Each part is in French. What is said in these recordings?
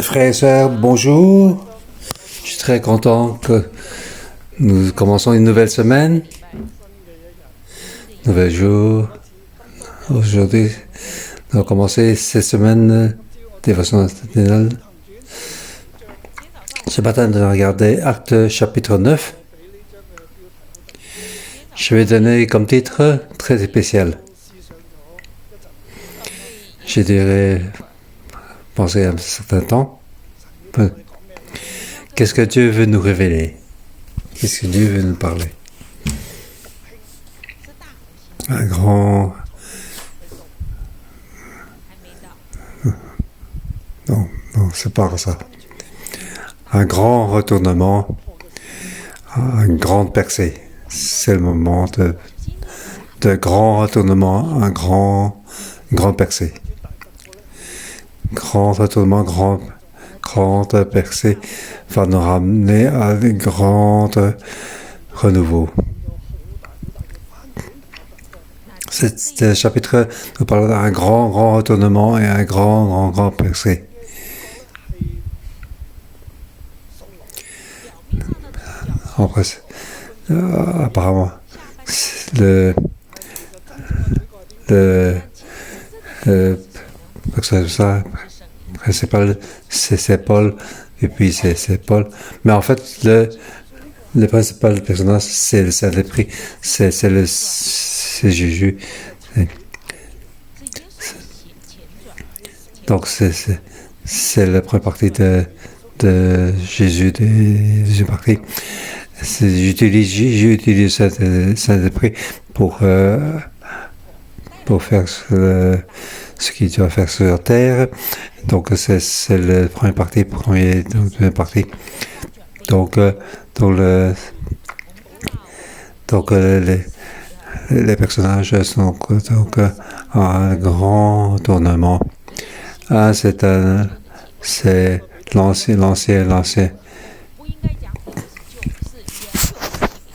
Frères et sœurs, bonjour. Je suis très content que nous commençons une nouvelle semaine, nouvel jour. Aujourd'hui, nous allons commencer cette semaine dévotion matinale. Ce matin, nous allons regarder Actes chapitre 9. Je vais donner comme titre très spécial. Je dirais penser à un certain temps. Qu'est-ce que Dieu veut nous révéler? Qu'est-ce que Dieu veut nous parler? Un grand... Non, c'est pas ça. Un grand retournement, une grande percée. C'est le moment de grand retournement, une grande percée. Grand retournement, grande percée va nous ramener à un grand renouveau. Ce chapitre nous parle d'un grand retournement et un grand percée. Apparemment, le principal, c'est Paul, et puis c'est Paul. Mais en fait, le principal personnage, c'est le Saint-Esprit, c'est Jésus. Donc, c'est la première partie de Jésus, partie. J'utilise Saint-Esprit pour faire ce qu'il doit faire sur la terre. Donc, c'est la première partie, deuxième partie. Donc, les personnages sont donc un grand tournement. C'est l'ancien.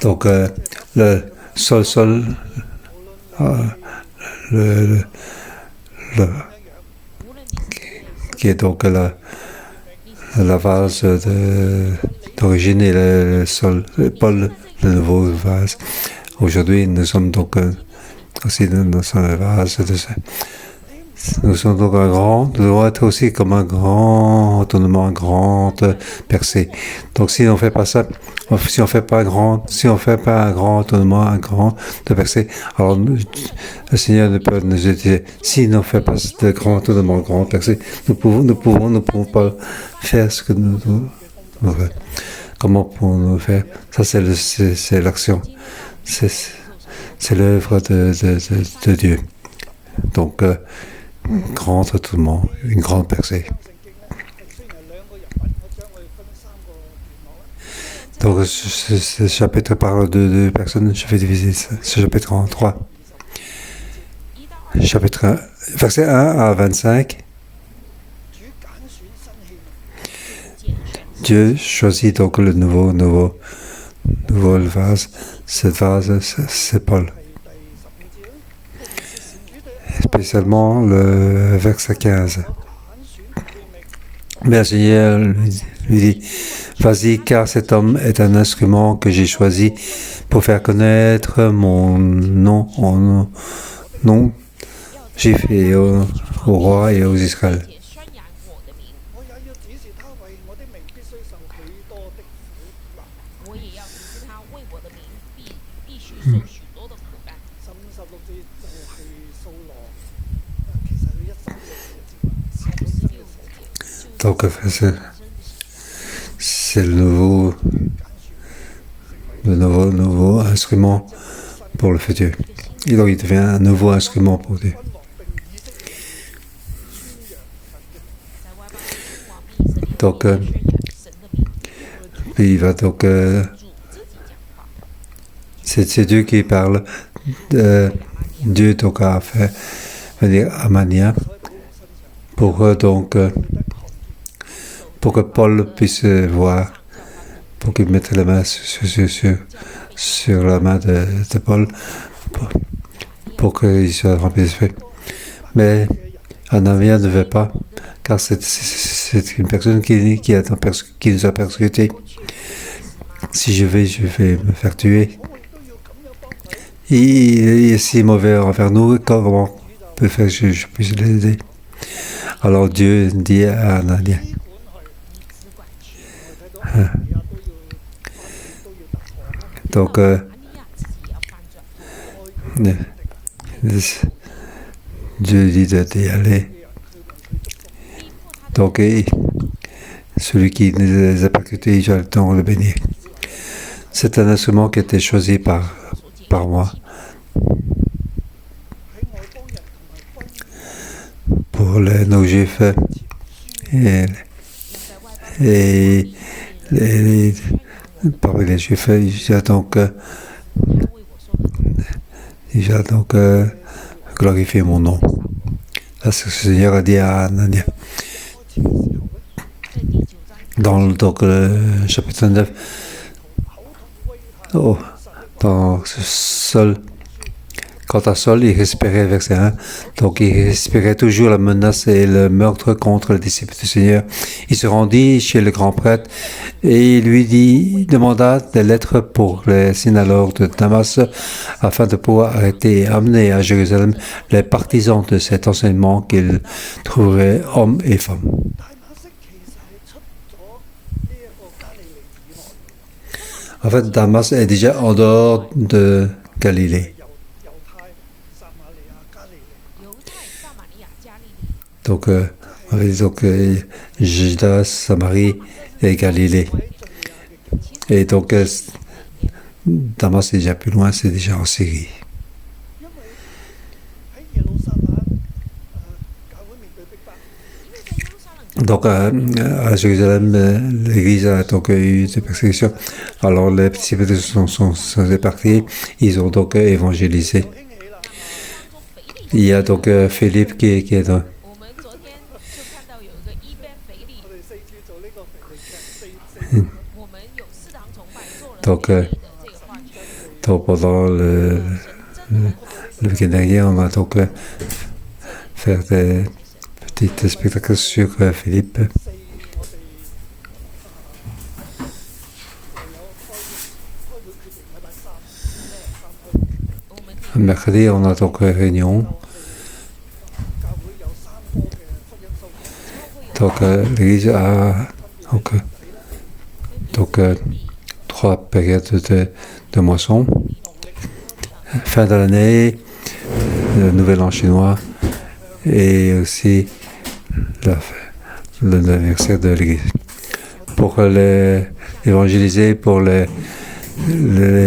Donc, le sol, qui est donc la vase d'origine et le sol, Paul, le nouveau vase. Aujourd'hui, nous sommes donc aussi dans le vase de ça. Nous sommes donc nous devons être aussi comme un grand retournement, une grande percée. Donc, si on fait pas ça, si on fait pas un grand retournement, un grand percée, alors le Seigneur ne peut nous dire, si on ne fait pas de grand retournement, grand percée, nous pouvons pas faire ce que nous faisons. Comment pouvons-nous faire? Ça, c'est l'action. C'est l'œuvre de Dieu. Donc, grand retournement, une grande percée. Donc, ce chapitre parle de deux personnes. Je vais diviser ce chapitre en 3. Chapitre 1, verset 1 à 25. Dieu choisit donc le nouveau vase. Ce vase, c'est Paul. Spécialement le verset 15. Mais le Seigneur lui dit, vas-y, car cet homme est un instrument que j'ai choisi pour faire connaître mon nom juif et au roi et aux Israël. Donc, c'est le nouveau instrument pour le futur. Et donc, il devient un nouveau instrument pour Dieu. Donc, il va donc... c'est Dieu qui parle. Dieu donc a fait venir Anania pour que Paul puisse voir, pour qu'il mette la main sur la main de Paul, pour qu'il soit rempli d'esprit. Mais Anania ne veut pas, car c'est une personne qui nous a persécutés. Si je vais me faire tuer. Il est si mauvais envers nous, comment peut faire que je puisse l'aider? Alors Dieu dit à Anania. Donc, Dieu dit d'y aller. Donc, celui qui nous a persécutés, je vais le bénir. C'est un instrument qui a été choisi par moi pour les non-juifs et parmi les juifs, il a donc glorifié mon nom. Là, ce que le Seigneur a dit à Anania. Dans le chapitre 9, dans Saul, quant à Saul, il respirait, verset 1, donc il respirait toujours la menace et le meurtre contre les disciples du Seigneur. Il se rendit chez le grand prêtre et il lui demanda des lettres pour les synagogues de Damas afin de pouvoir arrêter et amener à Jérusalem les partisans de cet enseignement qu'il trouverait hommes et femmes. En fait, Damas est déjà en dehors de Galilée. Donc, Juda, Samarie et Galilée. Et donc, Damas est déjà plus loin, c'est déjà en Syrie. Donc, à Jérusalem, l'Église a donc eu des persécutions. Alors, les disciples sont répartis. Ils ont donc évangélisé. Il y a donc Philippe qui est dans. Donc pendant le week-end dernier, on a donc fait des petits spectacles sur Philippe. Mercredi, on a donc réunion. Donc l'Église a donc 3 périodes de moisson. Fin de l'année, le Nouvel An chinois et aussi l'anniversaire de l'Église. Pour évangéliser pour les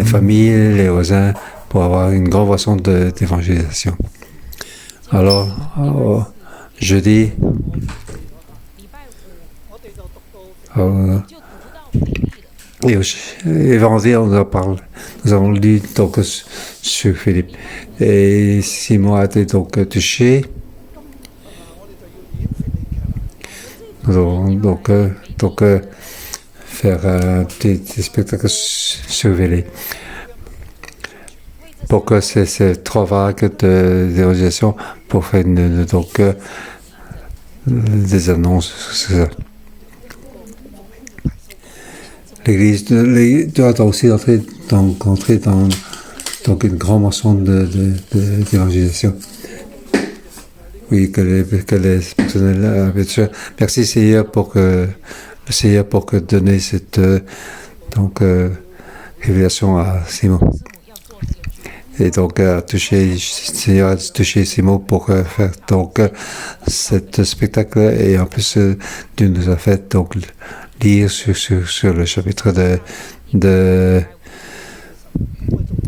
familles, les voisins, pour avoir une grande moisson d'évangélisation. Alors, jeudi, et vendredi, nous avons lu donc sur Philippe. Et Simon a été donc touché. Nous allons donc faire un petit spectacle surveillé. Pour que ces 3 vagues d'évaluation pour faire des annonces sur ça. L'Église doit aussi entrer dans une grande moisson d'évangélisation. Oui, que les personnels habituels. Merci Seigneur pour donner cette révélation à Simon. Et donc Seigneur a touché Simon pour faire cet spectacle et en plus Dieu nous a fait donc lire sur le chapitre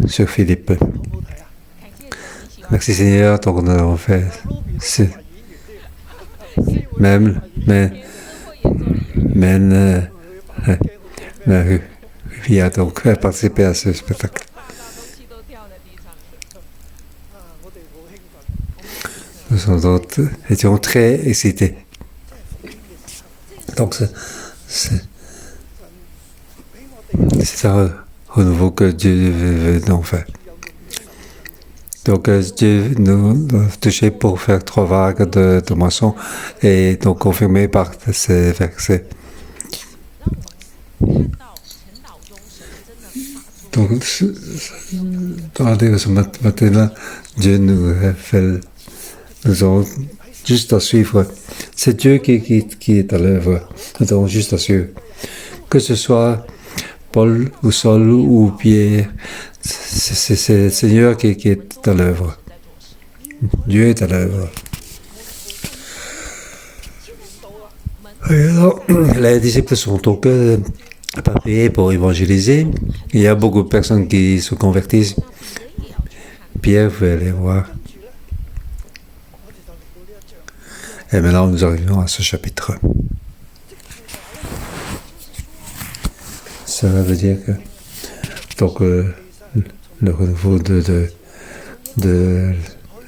sur Philippe. Merci Seigneur, donc nous avons fait il a donc participé à ce spectacle. Nous étions très excités. Donc c'est un renouveau que Dieu veut donc faire. Donc, Dieu nous a touchés pour faire 3 vagues de moisson et donc confirmé par ces versets. Donc, dans ce matin-là, Dieu nous avons juste à suivre. C'est Dieu qui est à l'œuvre. Nous avons juste à suivre. Que ce soit Paul ou Saul ou Pierre, c'est le Seigneur qui est à l'œuvre. Dieu est à l'œuvre. Alors, les disciples sont donc pas payés pour évangéliser. Il y a beaucoup de personnes qui se convertissent. Pierre veut aller voir. Et maintenant, nous arrivons à ce chapitre. Ça veut dire que donc, le renouveau de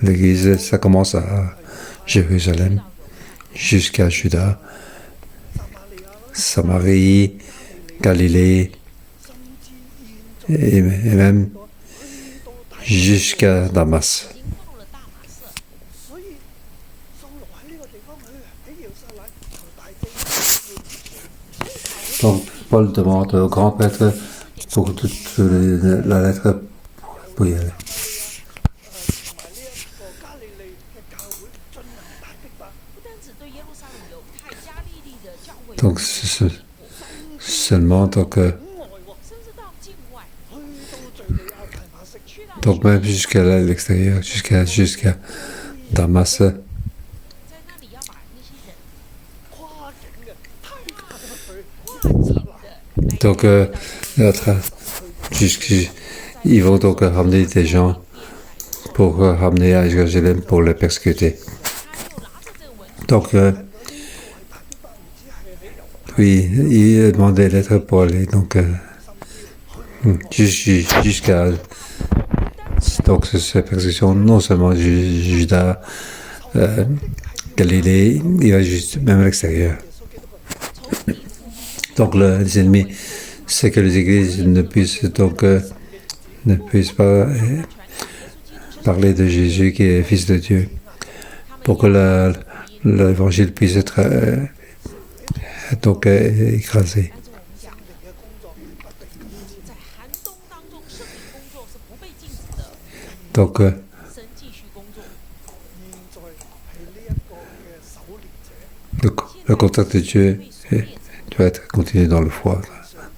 l'Église, ça commence à Jérusalem jusqu'à Juda, Samarie, Galilée et même jusqu'à Damas. Donc, Paul demande au grand prêtre pour toute la lettre pour y aller. Donc, seulement, donc même jusqu'à l'extérieur, jusqu'à Damas. Donc, ils vont donc ramener des gens pour ramener à Jérusalem pour les persécuter. Donc, oui, il demande des lettres pour aller donc jusqu'à donc cette persécution, non seulement Juda, Galilée, il va même à l'extérieur. Donc les ennemis, c'est que les églises ne puissent pas parler de Jésus qui est Fils de Dieu, pour que l'évangile puisse être écrasé. Donc le contact de Dieu doit être continué dans le froid,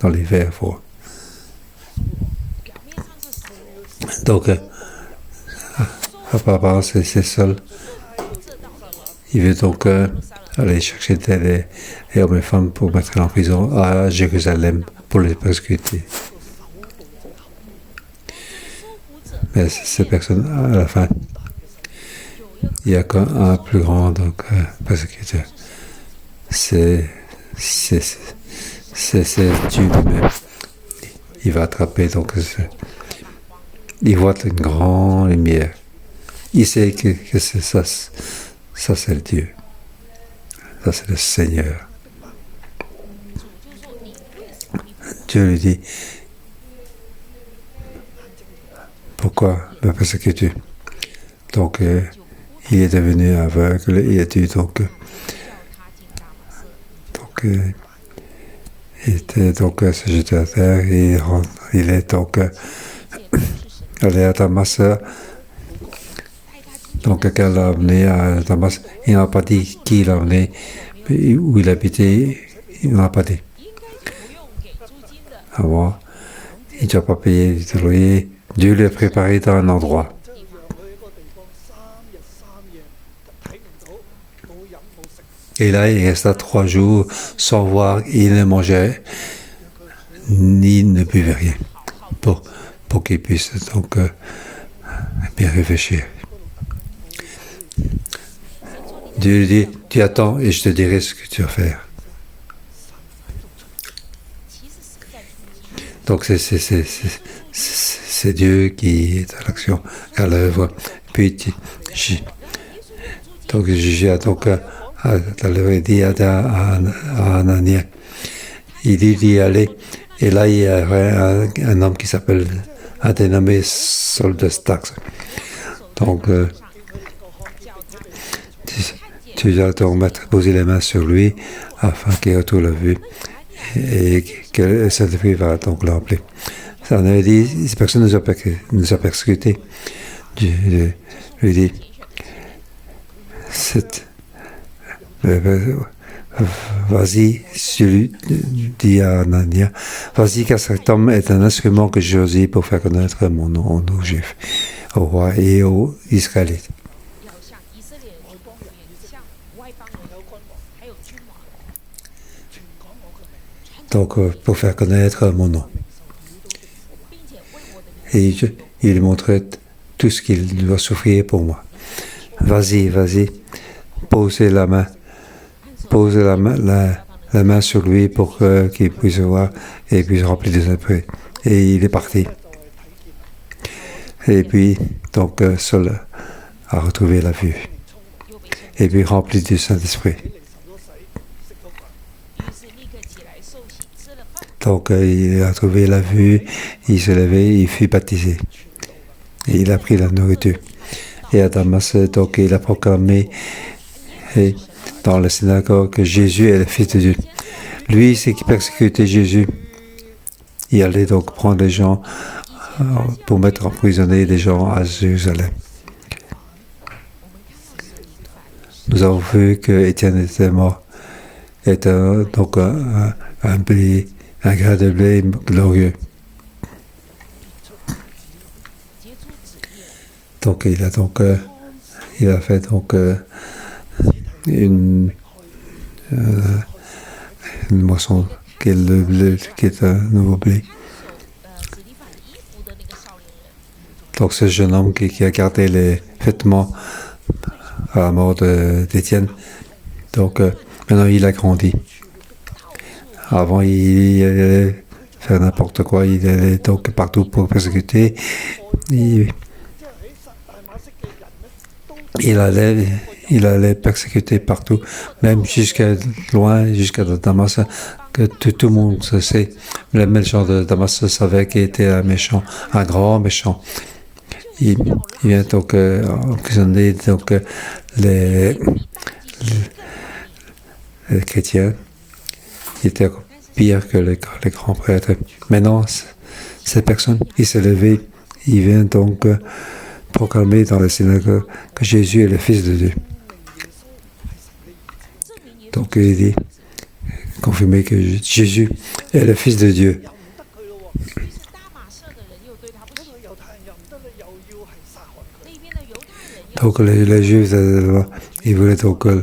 dans l'hiver froid. Donc, apparemment, c'est seul. Il veut donc aller chercher les hommes et femmes pour mettre en prison à Jérusalem pour les persécuter. Mais ces personnes, à la fin, il n'y a qu'un plus grand persécuteur. C'est Dieu lui-même. Il va attraper, donc il voit une grande lumière. Il sait que c'est ça c'est le Dieu. Ça c'est le Seigneur. Dieu lui dit, pourquoi me persécutes-tu? Donc il est devenu aveugle, il a dû il était se jeter à terre et il est allé à Damas. Donc quelqu'un l'a amené à Damas. Il n'a pas dit qui l'a amené, où il habitait, il n'a pas dit. Avant, il n'a pas payé de loyer. Dieu lui a préparé dans un endroit. Et là, il resta 3 jours sans voir, il ne mangeait ni ne buvait rien pour qu'il puisse donc bien réfléchir. Dieu lui dit, tu attends et je te dirai ce que tu vas faire. Donc c'est Dieu qui est à l'action, à l'œuvre. Puis donc Jésus a dit à Anania, il dit d'y aller. Et là, il y a un homme qui s'appelle, un dénommé Saul de Tarse. Donc, tu dois donc poser les mains sur lui afin qu'il retrouve la vue et que le Saint-Esprit va donc le remplir. Ça, on avait dit, ces personnes nous a persécutés. Je lui dis, vas-y, dit à Anania, vas-y, car cet homme est un instrument que j'ai choisi pour faire connaître mon nom aux Juifs, aux rois et aux Israélites. Donc, pour faire connaître mon nom. Et il lui montrait tout ce qu'il doit souffrir pour moi. Vas-y, pose la main sur lui pour qu'il puisse voir et puisse remplir des esprits. Et il est parti. Et puis, donc, Saul a retrouvé la vue. Et puis, rempli du Saint-Esprit. Donc, il a trouvé la vue, il s'est levé, il fut baptisé. Et il a pris la nourriture. Et à Damas, donc, il a proclamé dans la synagogue que Jésus est le Fils de Dieu. Lui, c'est qui persécutait Jésus. Il allait donc prendre les gens pour mettre emprisonner les gens à Jérusalem. Nous avons vu que Étienne était mort. Était donc un blé, un grain de blé glorieux. Donc il a fait donc une moisson qui est un nouveau blé. Donc ce jeune homme qui a gardé les vêtements à la mort d'Étienne, donc maintenant il a grandi. Avant il allait faire n'importe quoi, il allait donc partout pour persécuter. Il allait persécuter partout, même jusqu'à loin, jusqu'à Damas, que tout le monde sait. Le méchant de Damas savait qu'il était un méchant, un grand méchant. Il vient donc emprisonner donc, les chrétiens qui étaient pires que les grands prêtres. Maintenant, cette personne, il s'est levé, il vient donc proclamer dans la synagogue que Jésus est le Fils de Dieu. Donc il dit, confirmer que Jésus est le Fils de Dieu. Donc les Juifs, ils voulaient donc le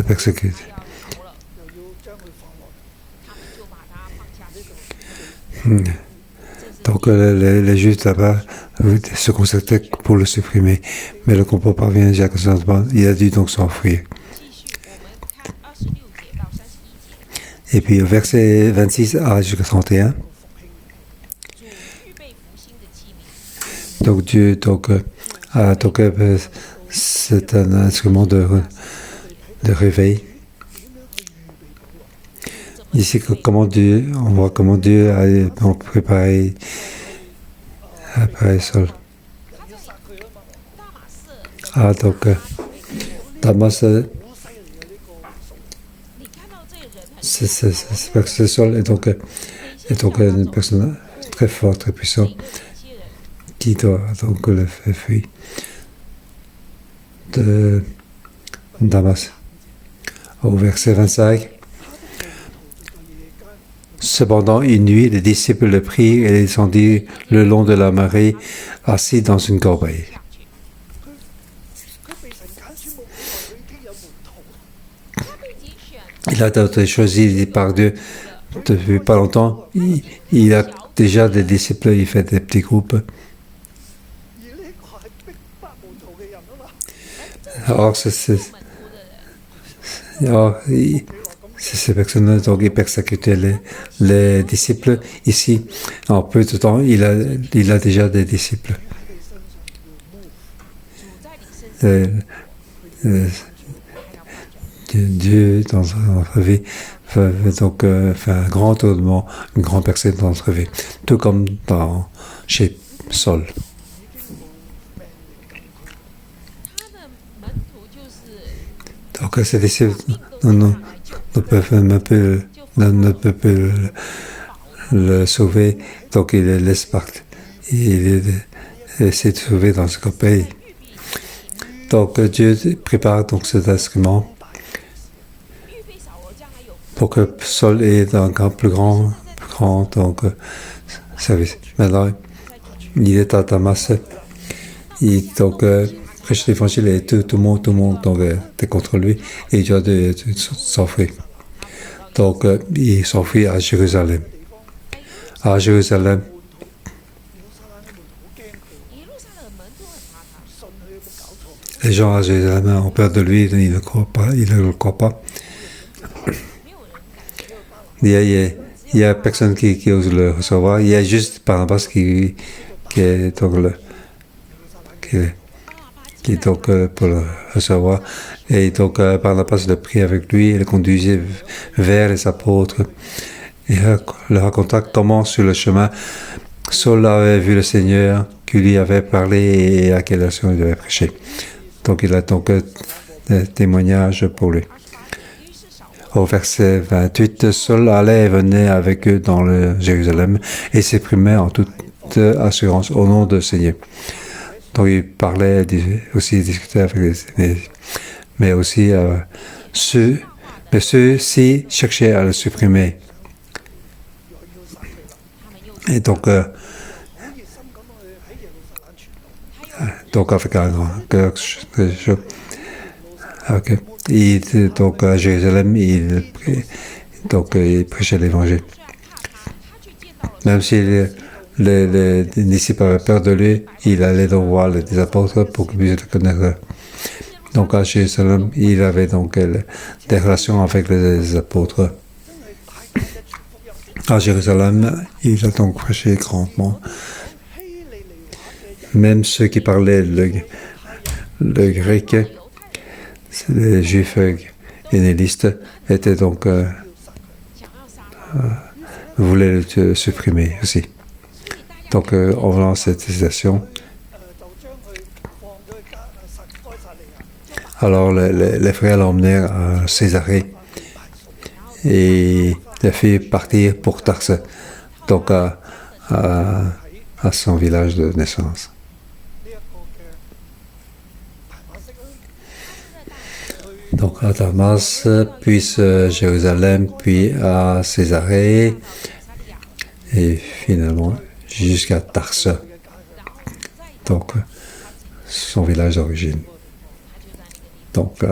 persécuter. Donc les Juifs là-bas se concertaient pour le supprimer. Mais le complot parvient Jacques Sanzman, il a dû donc s'enfuir. Et puis au verset 26 jusqu'à 31, donc Dieu c'est un instrument de réveil. Ici, on voit comment Dieu a préparé Saul. Donc, Damas, c'est Saul est donc une personne très forte, très puissante, qui doit donc le faire fuir de Damas. Au verset 25. Cependant, une nuit, les disciples le prirent et descendirent le long de la marée, assis dans une corbeille. Il a été choisi par Dieu depuis pas longtemps. Il a déjà des disciples, il fait des petits groupes. Alors, ces personnes donc ils persécutaient les disciples. Ici, en peu de temps, il a déjà des disciples. Dieu, dans notre vie, veut donc faire un grand tournement, une grande percée dans notre vie. Tout comme chez Saul. Donc ces disciples ne peuvent même plus, ne peuvent plus le sauver, donc il les laisse partir. Il essaie de sauver dans ce pays. Donc Dieu prépare donc cet instrument pour que Saul ait un plus grand donc, service. Maintenant, il est à Damas. Donc prêche l'évangile et tout le monde donc, est contre lui et il doit s'enfuir. Donc il s'enfuit à Jérusalem. À Jérusalem, les gens à Jérusalem ont peur de lui, ils ne le croient pas. Il y a personne qui ose le recevoir. Il y a juste Barnabas qui est donc qui est donc pour le recevoir. Et donc Barnabas le prit avec lui et le conduisait vers les apôtres. Et le raconta comment sur le chemin, Saul avait vu le Seigneur qui lui avait parlé et à quelle nation il avait prêché. Donc il a donc des témoignages pour lui. Au verset 28, Saul allait et venait avec eux dans le Jérusalem et s'exprimait en toute assurance au nom du Seigneur. Donc il parlait aussi, discutait avec mais aussi ceux-ci cherchaient à le supprimer. Et donc avec un grand cœur chaud. Okay. Donc à Jérusalem, il prêchait l'évangile. Même si les disciples avaient peur de lui, il allait donc voir les apôtres pour qu'ils puissent le connaître. Donc à Jérusalem, il avait donc des relations avec les apôtres. À Jérusalem, il a donc prêché grandement. Même ceux qui parlaient le grec, les juifs hellénistes étaient donc voulaient le supprimer aussi. Donc en venant cette citation, alors les frères l'emmenèrent à Césarée et les firent partir pour Tarse, donc à son village de naissance. Donc à Damas, puis Jérusalem, puis à Césarée, et finalement jusqu'à Tarse, donc son village d'origine. Donc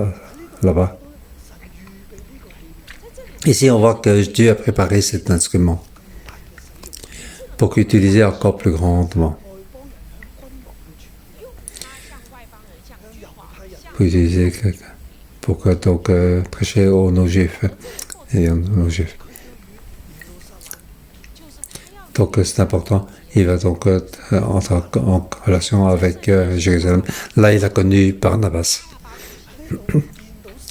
là-bas. Ici, on voit que Dieu a préparé cet instrument pour l'utiliser encore plus grandement. Pour utiliser pour donc prêcher aux non-juifs et aux non-juifs. Donc c'est important. Il va donc entrer en relation avec Jérusalem. Là, il a connu Barnabas.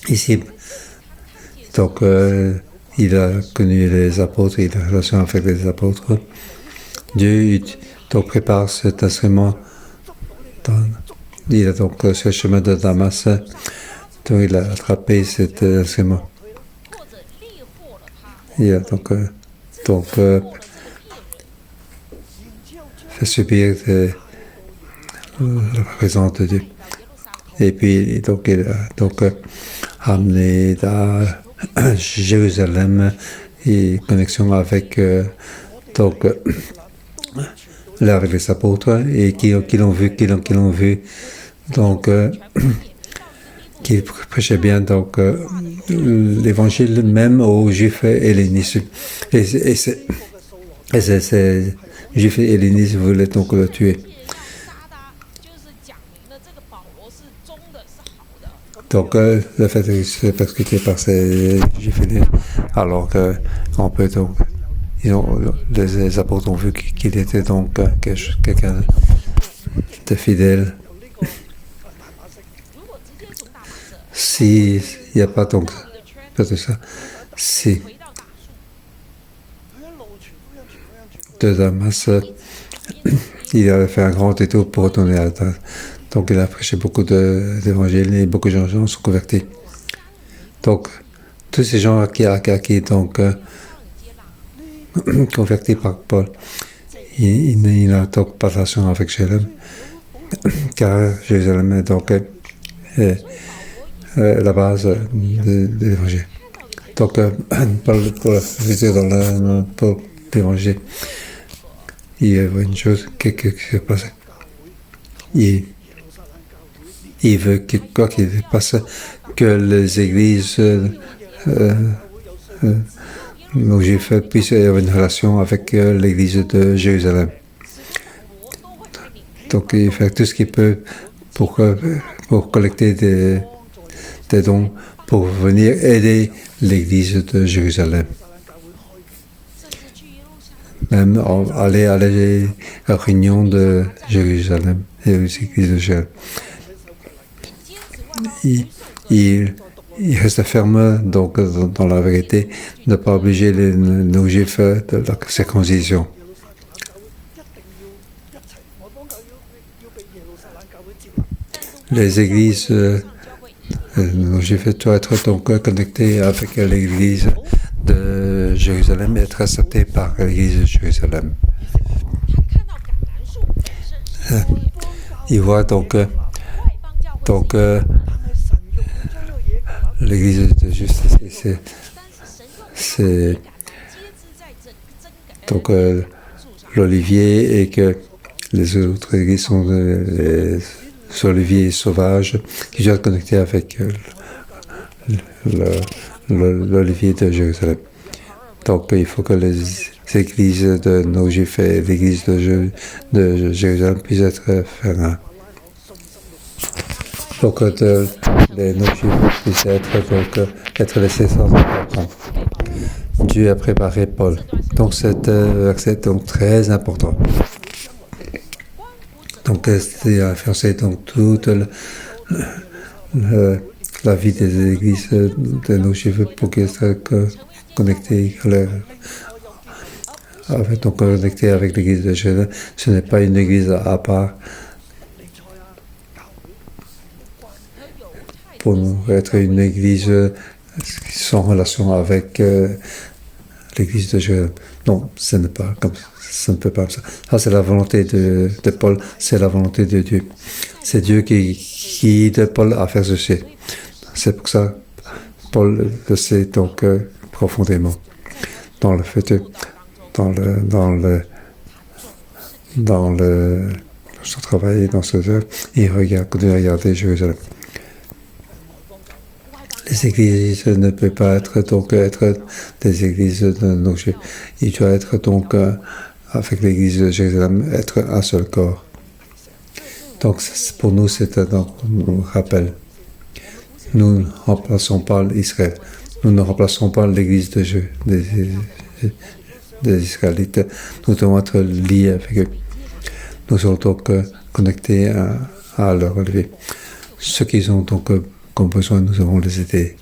Ici, donc il a connu les apôtres, il a une relation avec les apôtres. Dieu donc prépare cet instrument. Il a donc sur le chemin de Damas. Donc il a attrapé cet instrument. Il a donc fait subir la présence de Dieu. Et puis donc il a donc amené à Jérusalem et connexion avec là avec les apôtres et qui l'ont vu donc qui prêchait bien donc l'évangile même aux juifs hellénistes et ces juifs hellénistes voulaient donc le tuer. Donc le fait que c'est persécuté par ces juifs hellénistes, alors que on peut donc les apôtres ont vu qu'il était donc quelqu'un de fidèle. S'il n'y a pas donc de ça, si de Damas, il avait fait un grand détour pour retourner à Donc, il a prêché beaucoup d'évangiles et beaucoup de gens sont convertis. Donc, tous ces gens qui donc convertis par Paul, il n'a donc pas de relation avec Jérusalem, car Jérusalem est donc la base de l'évangile. Donc, pour visiter pour l'évangile, il y a une chose qui s'est passée. Il veut quoi qu'il se passe, que les églises nos juifs puissent avoir une relation avec l'église de Jérusalem. Donc, il fait tout ce qu'il peut pour collecter des dons pour venir aider l'église de Jérusalem. Même aller à les réunions de Jérusalem et aux églises de Jérusalem. Il reste ferme donc dans la vérité, ne pas obliger nos juifs de la circoncision. Les églises, nos juifs doivent être donc connectés avec l'église de Jérusalem et être acceptés par l'église de Jérusalem. Il voit donc l'église de justice, c'est donc l'olivier et que les autres églises sont les oliviers sauvages qui doivent être connectés avec l'olivier de Jérusalem. Donc il faut que les églises de nos juifs et l'église de Jérusalem puissent être fermes. Pour que nos juifs puissent être laissés sans comprendre. Dieu a préparé Paul. Donc cet verset est donc très important. Donc c'est influencé donc toute la vie des églises de nos juifs pour qu'ils soient connectés avec l'église de Jérusalem. Ce n'est pas une église à part. Pour nous être une église sans relation avec l'église de Jérusalem. Non, ce n'est pas comme ça. Ça ne peut pas comme ça. Ça, c'est la volonté de Paul, c'est la volonté de Dieu. C'est Dieu qui guide Paul à faire ceci. C'est pour ça que Paul le sait donc profondément. Dans le fait, dans son travail, dans ce œuvre, il continue à regarder Jérusalem. Les églises ne peuvent pas être des églises de nos juifs. Il doit être donc avec l'église de Jérusalem être un seul corps. Donc pour nous c'est un rappel. Nous ne remplaçons pas Israël. Nous ne remplaçons pas l'église des Israélites. Nous devons être liés avec eux. Nous sommes donc connectés à leur vie. Ceux qui ont donc besoin, nous devons les aider.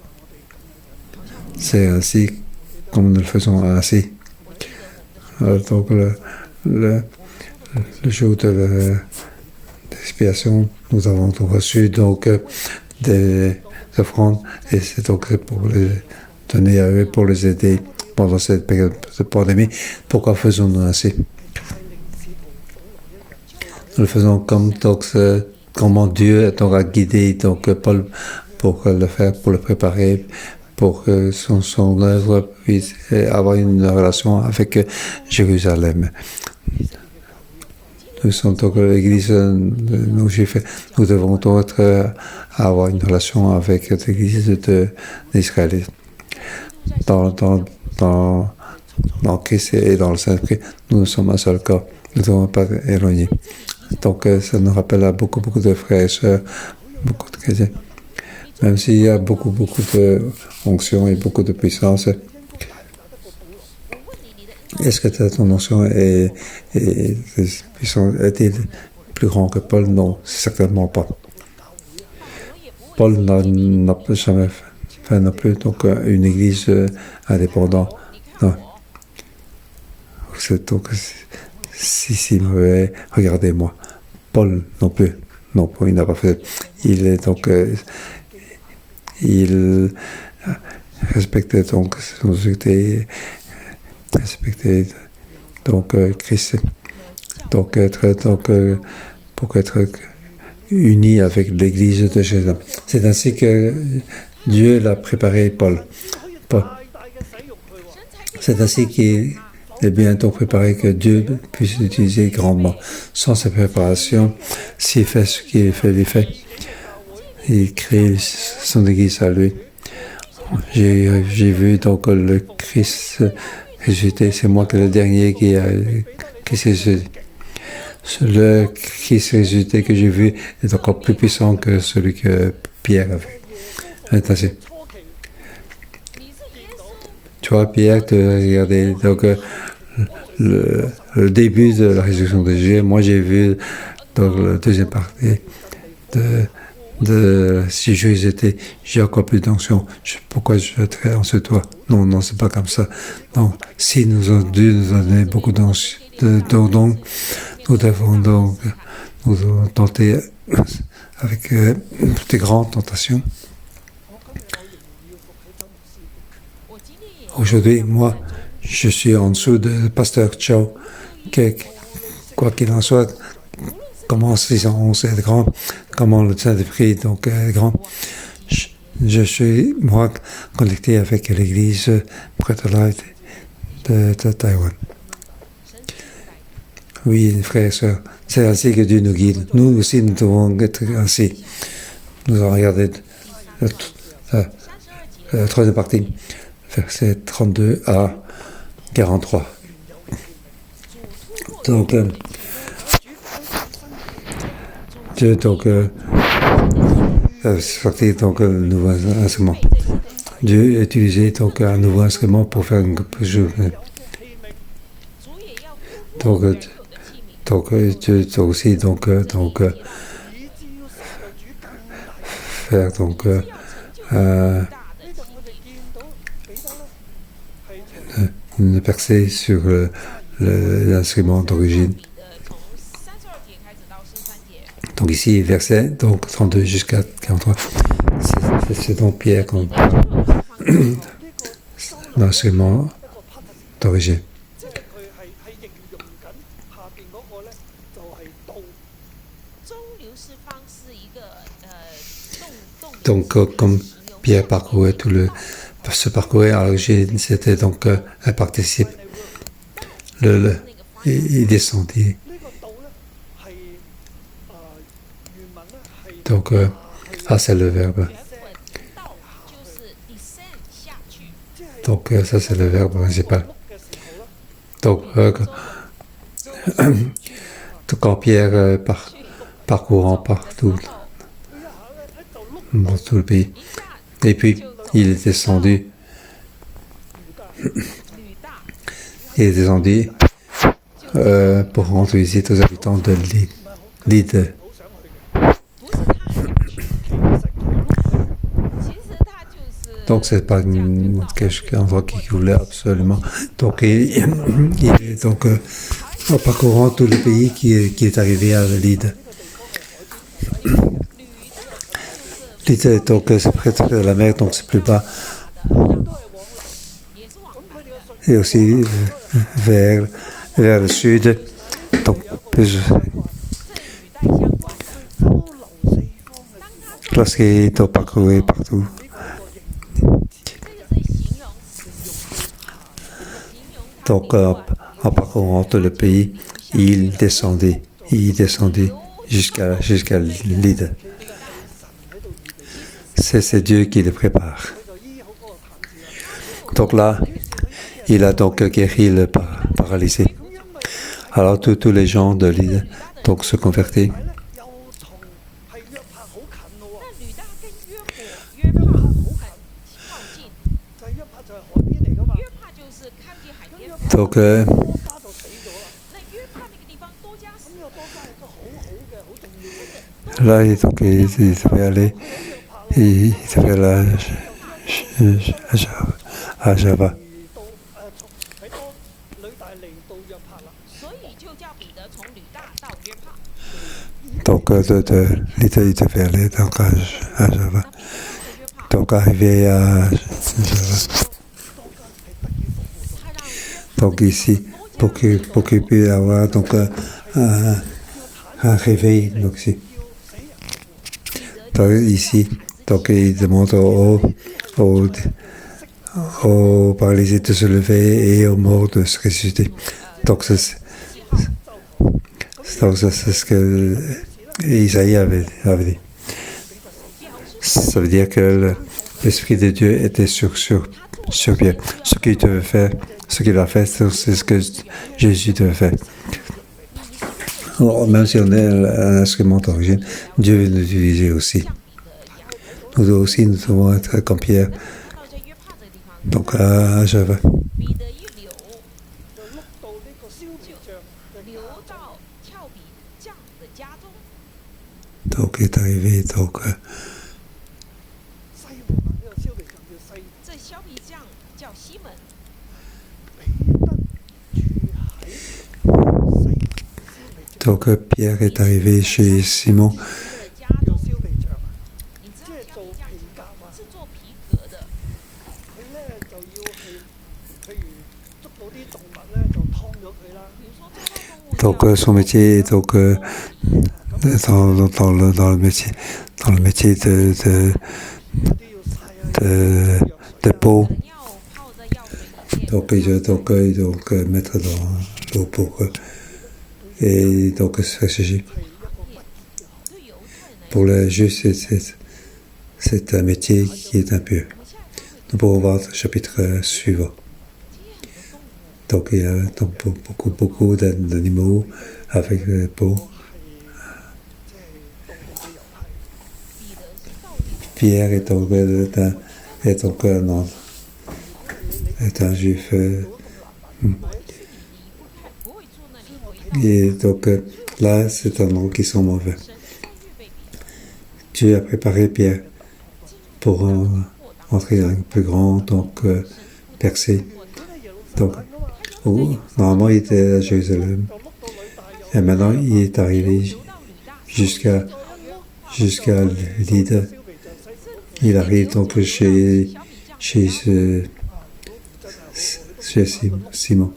C'est ainsi comme nous le faisons ainsi. Donc le jour de l'expiation, nous avons donc reçu donc des offrandes et c'est donc pour les donner à eux, pour les aider pendant cette période de pandémie. Pourquoi faisons-nous ainsi? Nous le faisons comment Dieu a guidé donc Paul pour le faire, pour le préparer, pour que son œuvre puisse avoir une relation avec Jérusalem. Nous sommes donc l'église de nos juifs. Nous devons donc avoir une relation avec l'église d'Israël. Dans Christ et dans le Saint-Esprit, nous sommes un seul corps. Nous ne devons pas être éloignés. Donc ça nous rappelle à beaucoup de frères et sœurs, beaucoup de chrétiens. Même s'il y a beaucoup de onction et beaucoup de puissance, est-ce que ton onction est plus grand que Paul? Non, certainement pas. Paul n'a jamais fait non plus donc une église indépendante. Non. C'est donc si mauvais, regardez-moi. Paul non plus. Non, il n'a pas fait. Il est donc, il respectait donc son autorité, respectait donc Christ, donc pour être uni avec l'Église de Jérusalem. C'est ainsi que Dieu l'a préparé Paul. C'est ainsi qu'il est bien donc préparé que Dieu puisse l'utiliser grandement. Sans cette préparation, s'il fait ce qu'il fait, il fait. Il crée son Église à lui. J'ai vu donc le Christ ressuscité. C'est moi que le dernier qui s'est ressuscité. Le Christ ressuscité que j'ai vu est encore plus puissant que celui que Pierre avait. Attention. Tu vois, Pierre, tu regardais donc, le début de la résurrection de Jésus. Moi, j'ai vu donc, la deuxième partie de si Jésus était, j'ai encore plus d'onction. Pourquoi je serais en ce toi? Non, c'est pas comme ça. Donc, si nous avons dû nous donner beaucoup d'onction, donc, nous devons donc nous tenter avec des grandes tentations. Aujourd'hui, moi, je suis en dessous de Pasteur Chow. Quoi qu'il en soit, comment 611 est grand, comment le Saint-Esprit donc est grand. Je suis, moi, connecté avec l'Église prêtre-light de Taïwan. Oui, frères et sœurs, c'est ainsi que Dieu nous guide. Nous aussi, nous devons être ainsi. Nous allons regarder la troisième partie, versets 32 à 43. Donc, Dieu, donc, c'est parti, donc, un nouveau instrument. Dieu a utilisé donc un nouveau instrument pour faire une jeu. Donc, Dieu aussi donc faire donc une percée sur l'instrument d'origine. Donc ici, verset donc 32 jusqu'à 43, c'est donc Pierre qu'on parle l'instrument d'origine. Donc, comme Pierre parcourait se parcourait à l'origine, c'était donc un participe. Il descendit. Donc, c'est le verbe. Donc, ça, c'est le verbe principal. Donc, quand Pierre parcourant partout, dans tout le pays, et puis, il est descendu. Il est descendu pour rendre visite aux habitants de l'île. Donc, c'est pas un endroit qu'il voulait absolument. Donc, il est donc en parcourant tout le pays qui est arrivé à l'île. L'île, donc, c'est près de la mer, donc c'est plus bas. Et aussi vers le sud, donc plus. Lorsqu'il est parcouru partout. Donc, en parcourant tout le pays, il descendait jusqu'à l'île. C'est Dieu qui le prépare. Donc là, il a donc guéri le paralysé. Alors tous les gens de l'île donc se convertissent. Donc, là, il devait aller, il devait aller à Java. Donc, Donc, l'Italie de faire les donc à Java. Donc, arrivé à Java. Donc, ici, pour qu'il puisse avoir donc, un réveil. Donc, ici, donc, il demande aux paralysés de se lever et aux morts de se ressusciter. Donc, c'est ce que Isaïe avait dit. Ça veut dire que l'Esprit de Dieu était sur Pierre. Ce qu'il devait faire, ce qu'il a fait, c'est ce que Jésus devait faire. Alors, même si on est un instrument d'origine, Dieu veut nous utiliser aussi. Nous devons être comme Pierre. Donc à Java. Donc il est arrivé donc. Donc Pierre est arrivé chez Simon. Donc son métier est donc dans le métier de peau. Donc il doit mettre dans l'eau et donc se réfugier. Pour le juste, c'est un métier qui est impur. Nous pouvons voir le chapitre suivant. Donc il y a donc beaucoup d'animaux avec la peau. Pierre est donc un juif. Et donc là, c'est un nom qui sont mauvais. Dieu a préparé Pierre pour entrer dans un plus grand percée. Donc, normalement, il était à Jérusalem. Et maintenant, il est arrivé jusqu'à Lydde. Il arrive donc chez Simon.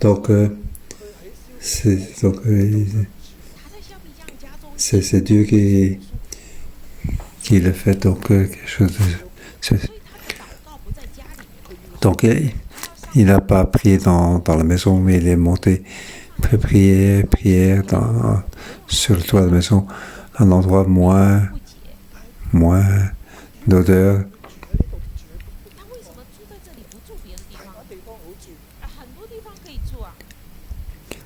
Donc, c'est Dieu qui le fait, donc quelque chose de... Donc, il n'a pas prié dans la maison, mais il est monté, prière sur le toit de la maison, un endroit moins d'odeur.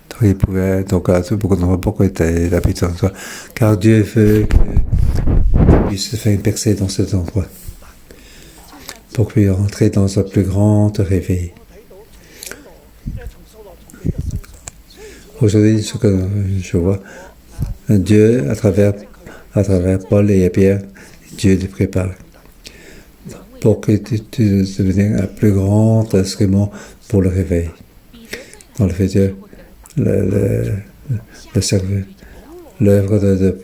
Donc, il pouvait, donc, à beaucoup d'endroits, pourquoi il était habité dans toi? Car Dieu veut qu'il puisse faire une percée dans cet endroit, pour qu'il rentre dans un plus grand réveil. Aujourd'hui, ce que je vois, Dieu, à travers Paul et Pierre, Dieu te prépare pour que tu deviennes un plus grand instrument pour le réveil. Dans le futur, l'œuvre de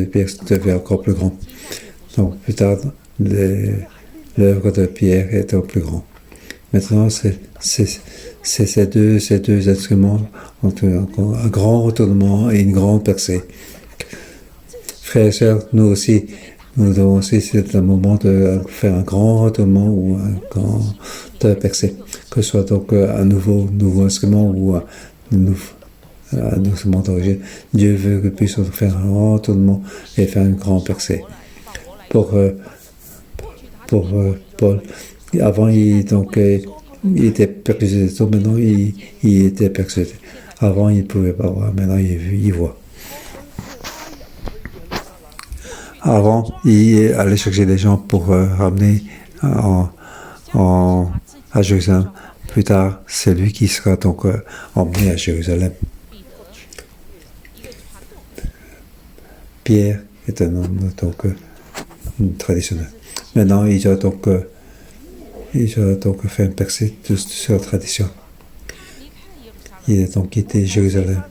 Pierre devient encore plus grand. Donc plus tard, l'œuvre de Pierre est encore plus grand. Maintenant, c'est ces deux instruments ont un grand retournement et une grande percée. Frères et sœurs, nous devons aussi, c'est un moment de faire un grand retournement ou un grand percée, que ce soit donc un nouveau instrument ou un instrument d'origine. Dieu veut que puisse faire un grand retournement et faire une grande percée. Pour Paul, avant il était persuadé, maintenant il était persuadé. Avant il ne pouvait pas voir, maintenant il voit. Avant, il allait chercher des gens pour ramener à Jérusalem. Plus tard, c'est lui qui sera donc emmené à Jérusalem. Pierre est un homme donc traditionnel. Maintenant, il doit donc Et je dois donc faire un percée sur la tradition. Il a donc quitté Jérusalem.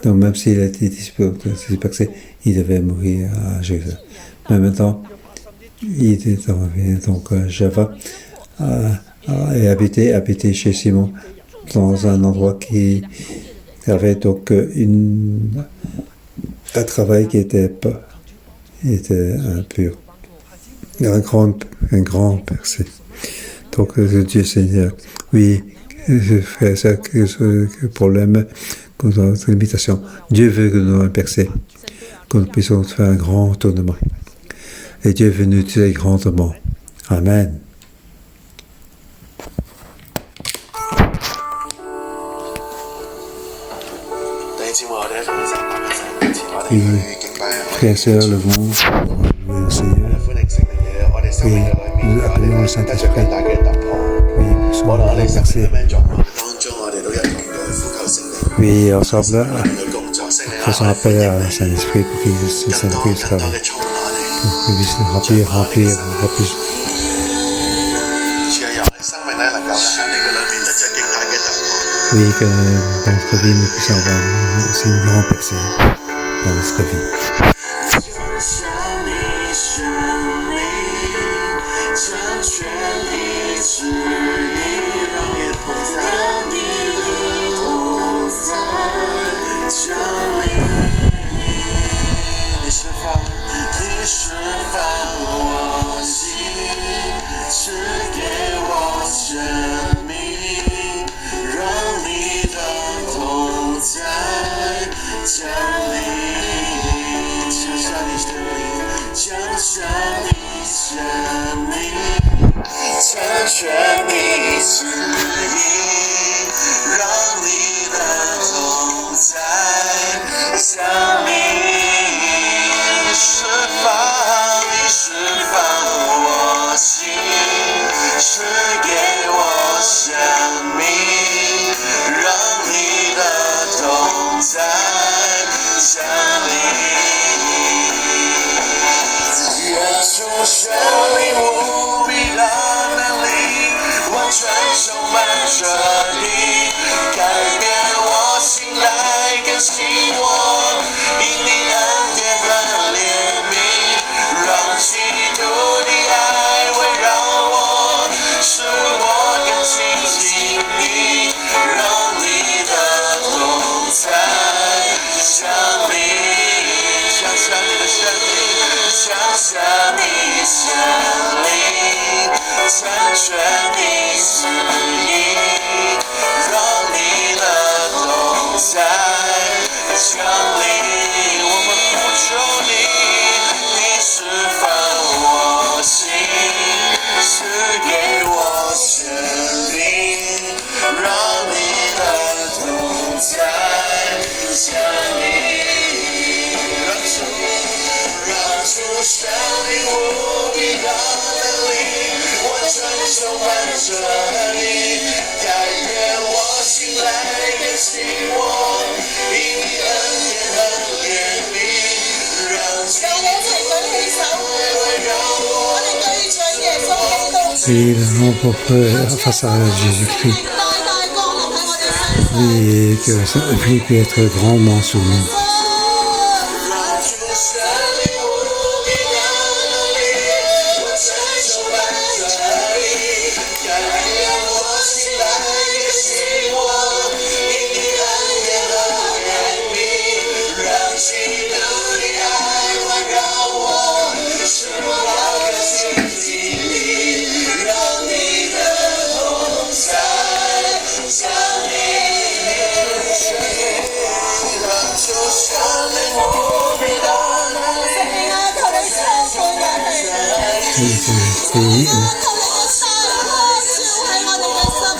Donc même s'il a été dispersé, il devait mourir à Jérusalem. Mais maintenant, il était donc Java et habité chez Simon dans un endroit qui avait donc un travail qui était impur. Un grand percé. Donc Dieu Seigneur, oui, frère, c'est le problème, notre limitation. Dieu veut que nous ayons un percé, que nous puissions faire un grand tournement. Et Dieu veut nous utiliser grandement. Amen. Oui, frères et sœurs, levons le Seigneur. Oui, nous appelons le Saint-Esprit. Oui, nous sommes remerciés. Oui, ensemble, faisons appel à le Saint-Esprit pour qu'il Saint-Esprit travaille. Pour qu'il puisse remplir. Oui, que dans notre vie, nous puissions avoir aussi une grande percée dans notre vie. Oui, on peut face à Jésus-Christ. Oui, que ça peut être grandement sur nous.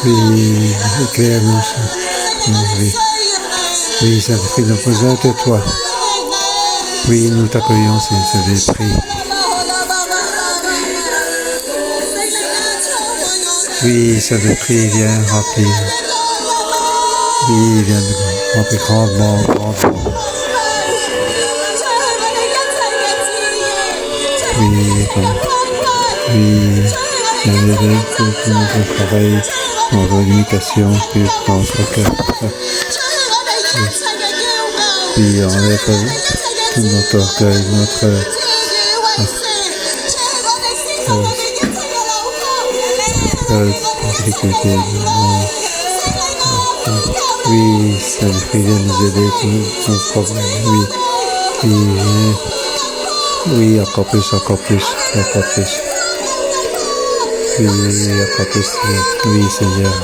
Oui, éclaire-nous, oui, ça fait nos besoins de toi. Oui, nous t'appuyons, Saint-Esprit. Oui, Saint-Esprit, viens remplir. Oui, viens remplir grandement. Oui, oui, notre travail, notre limitation, puis notre cœur. Puis enlève tout notre orgueil, notre difficulté. Oui, ça vient nous aider tous nos problèmes. Oui, oui, oui, encore plus, encore plus, encore plus. Oui, encore plus. Oui, Seigneur.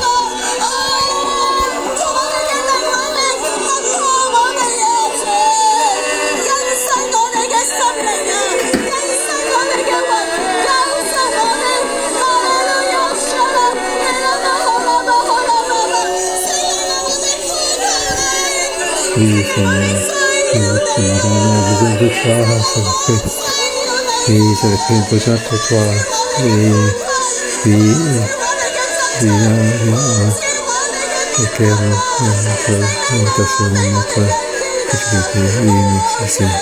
Oui, Seigneur, nous avons besoin de toi, Saint-Esprit. Oui, Saint-Esprit, besoin de toi. Oui, oui, éclaire notre limitation, notre difficulté. Oui, merci, Seigneur.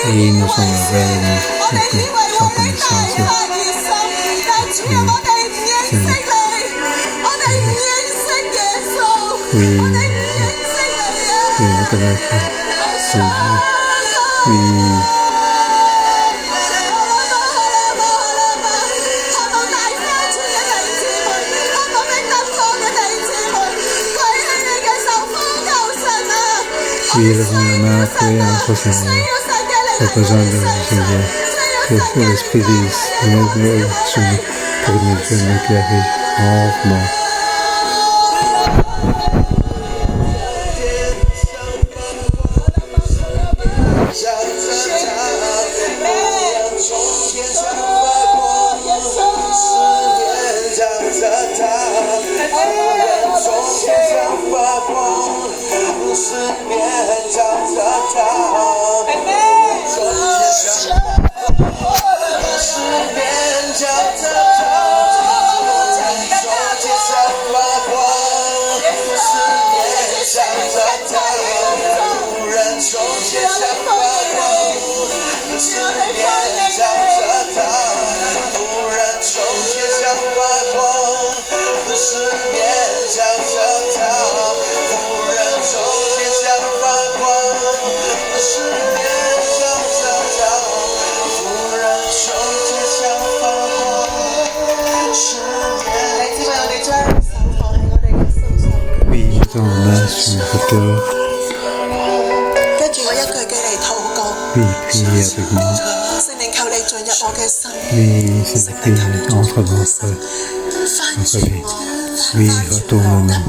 Et nous sommes aveugles, sans connaissance. Oui, nous connaissons. Oui. Oui, levons la main, prions notre Seigneur. J'ai besoin de Seigneur. Que l'Esprit de sur nous, pour nous éclairer lentement. Oui, priez avec moi. Oui, Saint-Esprit, entre dans notre vie. Oui, retourne-nous.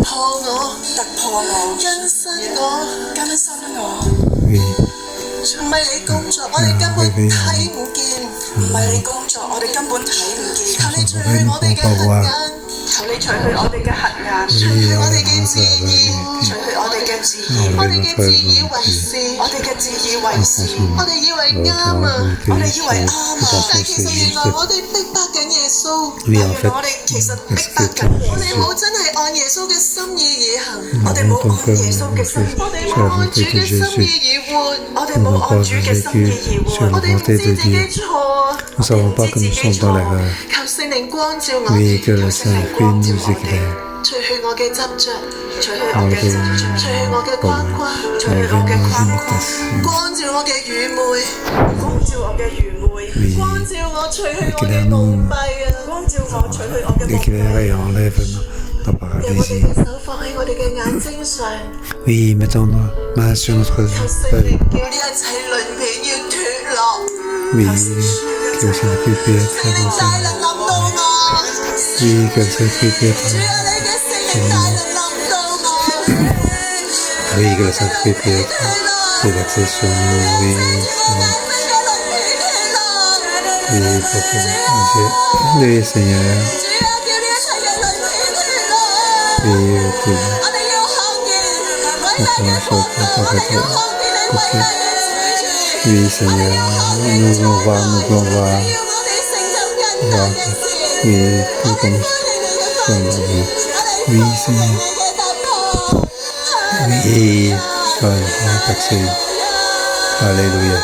Oui. Oui, en fait, est-ce que ton Jésus, nous ton cœur, sur la volonté de Jésus, nous n'avons pas vécu sur la volonté de Dieu. Nous ne savons pas que nous sommes dans l'erreur. Oui, que le Saint-Esprit nous éclaire. Enlevez nos problèmes, enlevez nos limitations. Oui, éclaire-nous, éclaire et enlève nos paralysies. Oui, mettons nos mains sur notre œil. Oui, que le Saint-Esprit puisse être oui, que le Saint-Esprit puisse être oui, que le Saint-Esprit puisse être déversé sur nous. Oui, oui, pour que oui, Seigneur. Oui, tout. Oui, Seigneur, nous voulons voir, nous voulons voir. recevoir. Oui, tout comme ça. Oui, Seigneur. Oui, sois taxé. Alléluia.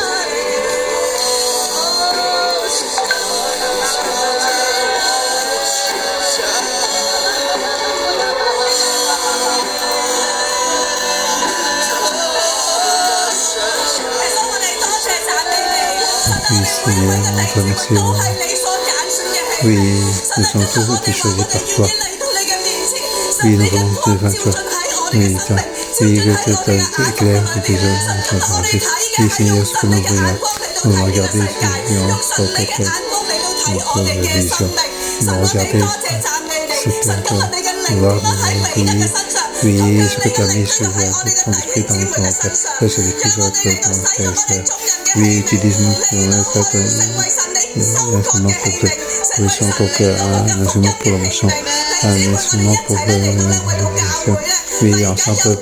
Oui, Seigneur, nous te remercions. Oui, nous sommes tous été choisis par toi. Oui, nous voulons te devant toi. Oui, que tu éclaires tes œuvres dans ton rendez. Oui, Seigneur, ce que nous voyons, nous regardons Seigneur, notre vision. Nous regardons cette voir oui, ce que tu as mis sur ton esprit dans ton cœur. C'est l'écrit sur ton frère. Oui, utilise-nous pour être instrument pour te solution pour que un instrument pour la motion, un instrument pour oui, ensemble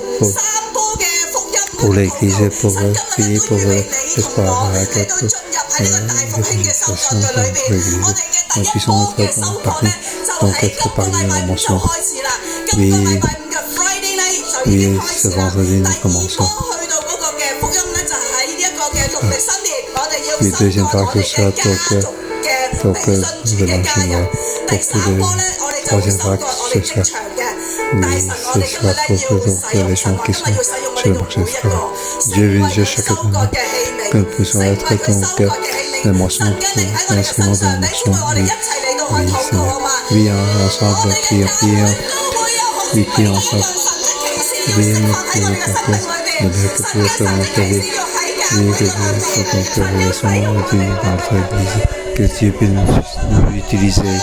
pour l'église, pour prier pour l'espoir, l'évangélisation pour l'église. Nous puissions être parmi, donc être parmi la motion. Oui, oui, ce vendredi nous commençons. Oui, deuxième fois que ça, donc de l'enchaînement, pour tous les troisième fois que ce soit. Oui, ce sera pour les gens qui sont sur le marché. Dieu bénisse chacun de nous, que nous puissions être donc les moissons, l'instrument de la moisson. Oui, Seigneur. Oui, ensemble, prions. Oui, prions ensemble. Oui, nous prions pour que nous puissions monter. Oui, que nous puissions dans notre église. Que Dieu puisse nous utiliser.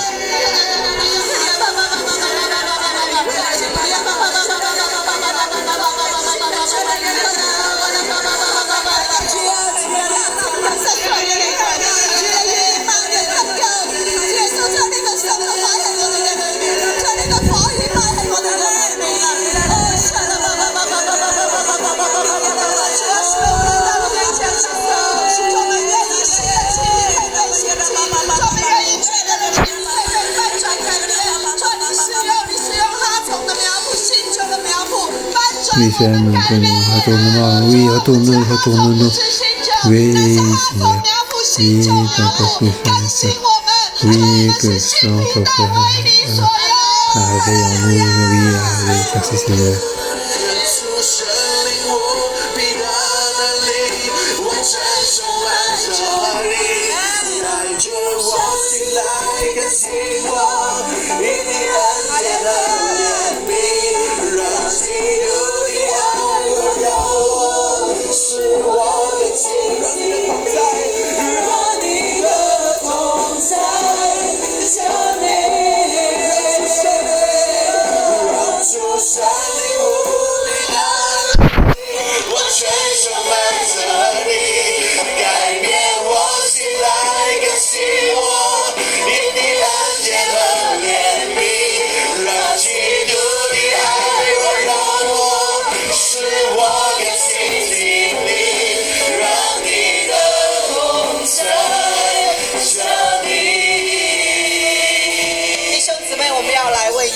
Oui, Seigneur, nous retournons. Oui, retournons-nous. Oui, Seigneur. Oui, donc, oui, que son réveille en nous. Oui, merci, Seigneur.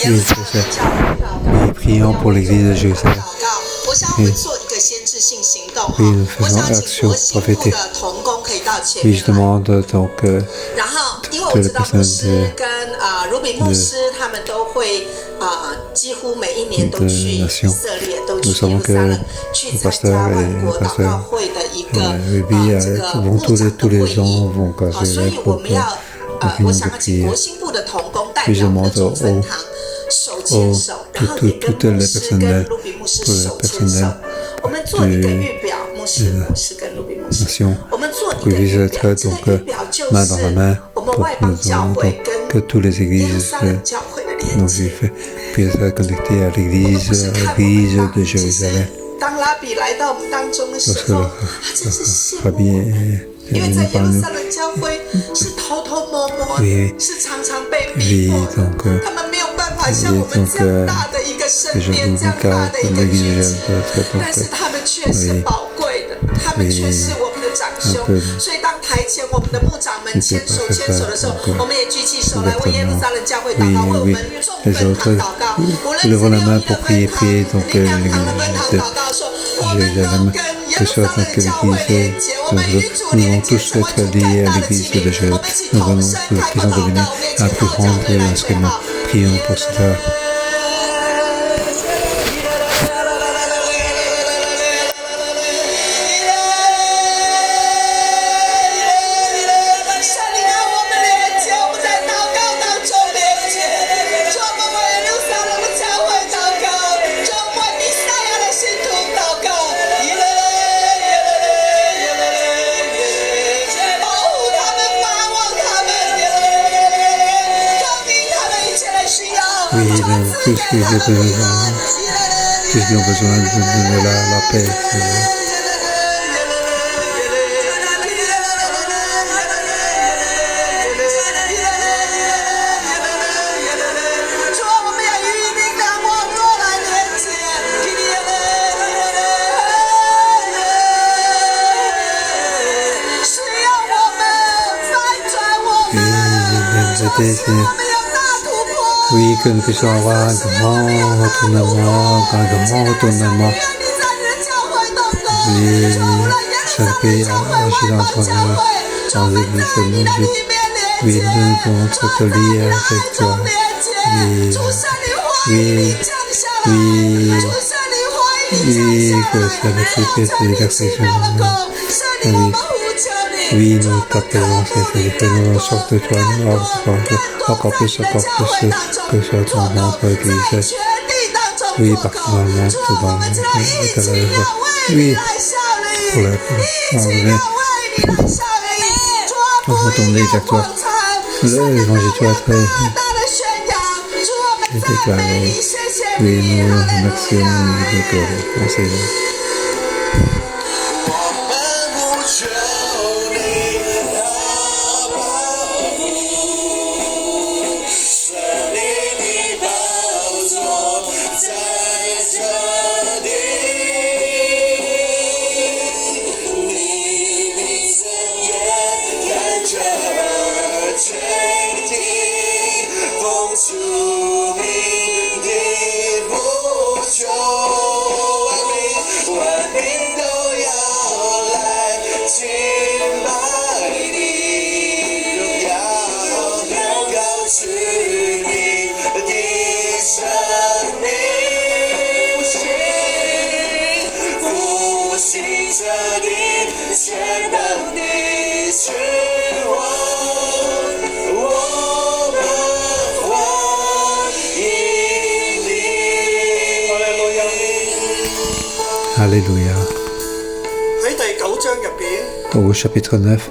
Oui, c'est ça. Oui, prions pour l'église de Jérusalem. Oui, nous faisons action prophétique. Oui, je demande donc toutes les personnes de nation. Nous savons que le pasteur Ruby vont tous les ans vont passer pour l'opinion de prière. Puis je demande toutes les personnels, pour le personnel de nation, pour qu'ils être donc main dans la main, pour nous donc que toutes les églises non juifs puissent être connectées à l'église de Jérusalem. Lorsque le Rabbi est venu parmi nous, oui, donc les gens du cas, l'église de Jérusalem, oui. un peu n'était pas fait ça. Donc, exactement. Oui, les autres levons la main pour prier, donc l'église de Jérusalem, que ce soit donc l'église, nous allons tous être liés à l'église de Jérusalem. Nous allons de plus en devenir un plus grand instrument. Prions pour cela. Oui, tous qui ont besoin de la paix. Oui, que nous puissions avoir un grand retournement. Oui, chaque pays agit dans l'église. Oui, nous devons être liés avec toi. Oui, que ça ne fait pas de perfection. Oui, nous t'appelons, Seigneur, nous en sorte de toi, nous encore plus que soit ton ventre église. Oui, particulièrement dans l'état. Oui, pour retourner vers toi. L'évangile doit être déclaré. Oui, nous remercions de toi, Seigneur. Alléluia. Au chapitre 9,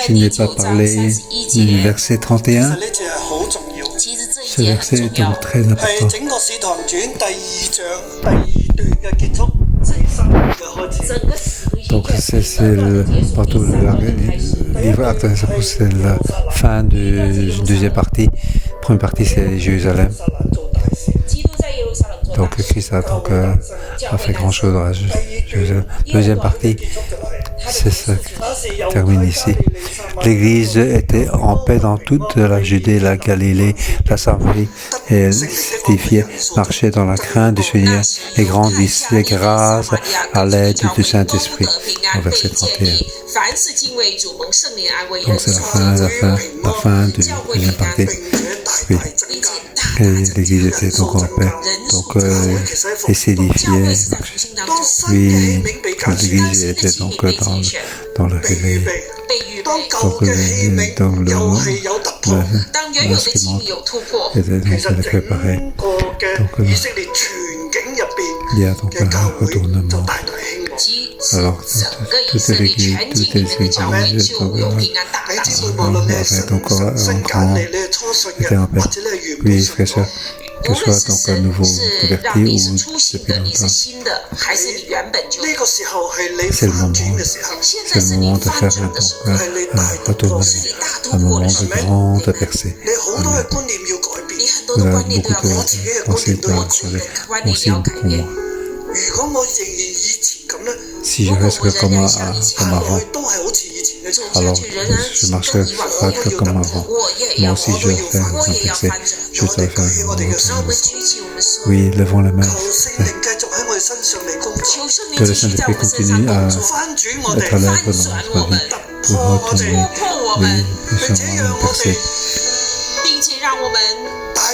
je n'ai pas parlé du verset 31. Ce verset est donc très important. Donc c'est partout le livre Actes, c'est la fin de deuxième partie. Première partie, c'est Jérusalem. Donc Christ a fait grand chose à Jérusalem. Deuxième partie, c'est ça qui termine ici. L'Église était en paix dans toute la Judée, la Galilée, la Samarie, et elle s'édifiait, marchait dans la crainte du Seigneur et grandissait grâce à l'aide du Saint-Esprit. Au verset 31. Donc c'est la fin de deuxième partie. Oui. Et l'Église était donc en paix, donc et s'édifiait. Oui, l'Église était donc dans le réveil. Donc le l'instrument était donc préparé. Donc il y a donc un retournement. Alors toute l'Église, donc était en paix. Oui, frère, que ce soit donc à nouveau converti ou depuis longtemps. C'est le moment de faire donc un retournement, un moment de grande percée. Vous avez beaucoup de pensées à changer, aussi pour moi. Si je reste comme avant, alors je marcherai que comme avant. Moi aussi, je vais faire un percé. Je dois faire un autre. Oui, levons la main. Que le Saint-Esprit continue à être à l'œuvre dans notre vie pour retourner, oui, puissamment un percé.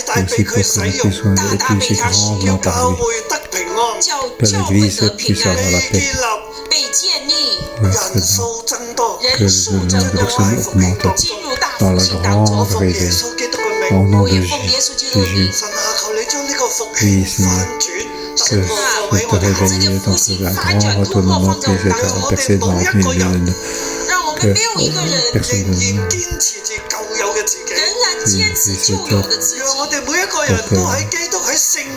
Aussi pour que nous puissions être plus grandement par lui. Que l'Église puisse avoir la paix. Que le nombre de personnes augmente dans la grande réveil. Au nom de Jésus. Oui, Seigneur. Que te réveiller, donc un grand retournement puisse être percé dans le milieu de nous. Que personne ne nous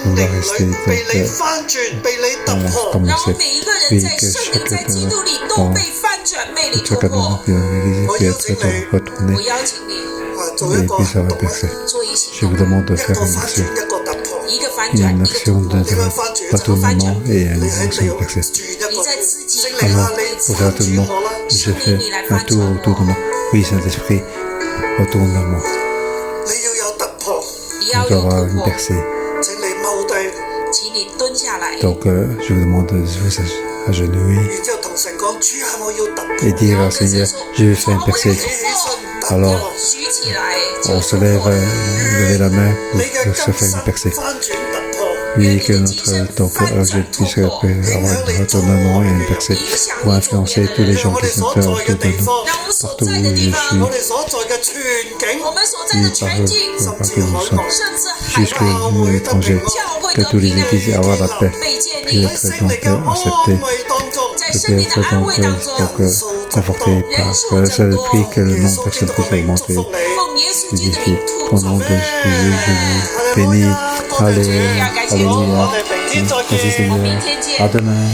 on va rester comme c'est. Oui, que chacun de nous puisse être retourné et puisse avoir percé. Je vous demande de faire une action. Une action de retournement et une action de percé. Alors, pour faire retournement, je fais un tour autour de moi. Oui, Saint-Esprit, retournement. On doit avoir une percée. Donc, je vous demande de vous agenouiller et dire au Seigneur, je vais faire une percée. Alors, on se lève, lever la main pour se faire une percée. Oui, que je puisse avoir un retournement et une percée pour influencer tous les gens qui sont autour de nous, partout où je suis, et partout où nous sommes, jusqu'aux étrangers, que tous les églises aient la paix, puis être donc acceptés, peut être donc confortés par le seul prix que le nombre de personnes puisse augmenter, fluidifier. Au nom de Jésus, je vous bénis. Alléluia. Merci Seigneur. À demain.